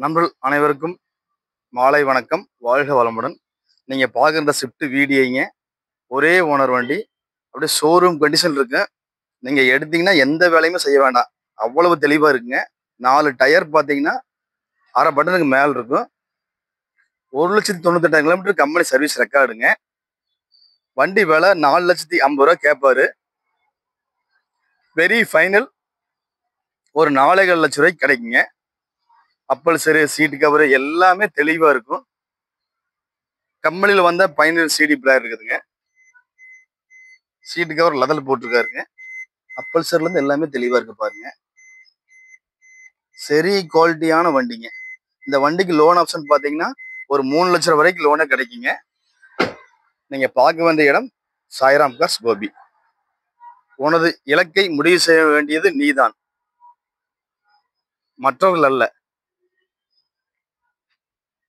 நண்பர்கள் அனைவருக்கும் மாலை வணக்கம். வாழ்க வளமுடன். நீங்கள் பார்க்குற ஸ்விஃப்ட் வீடியோங்க ஒரே ஓனர் வண்டி, அப்படியே ஷோரூம் கண்டிஷன் இருக்கு. நீங்கள் எடுத்தீங்கன்னா எந்த வேலையுமே செய்ய வேண்டாம், அவ்வளவு தெளிவாக இருக்குங்க. 4 டயர் பார்த்தீங்கன்னா அரை பட்டனுக்கு மேலே இருக்கும். 1,98,000 கிலோமீட்டர் கம்பெனி சர்வீஸ் ரெக்கார்டுங்க. வண்டி விலை 4,50,000 ரூபா கேட்பாரு. வெரி ஃபைனல் ஒரு 4,15 லட்சம் ரூபாய்க்கு கிடைக்குங்க. அப்பல் சரி, சீட்டு கவர் எல்லாமே தெளிவாக இருக்கும். கம்பெனியில் வந்தால் பைனல் சிடி பிளேயர் இருக்குதுங்க. சீட்டு கவர் லெதல் போட்டிருக்காருங்க. அப்பல்சர்லேருந்து எல்லாமே தெளிவாக இருக்கு பாருங்க. சரி குவாலிட்டியான வண்டிங்க. இந்த வண்டிக்கு லோன் ஆப்ஷன் பார்த்தீங்கன்னா ஒரு 3 லட்சம் ரூபாய் வரைக்கும் லோனே கிடைக்குங்க. நீங்கள் பார்க்க வேண்டிய இடம் சாய்ராம் கார்ஸ் கோபி. உனது இலக்கை முடிவு செய்ய வேண்டியது நீதான், மற்றவர்கள் அல்ல.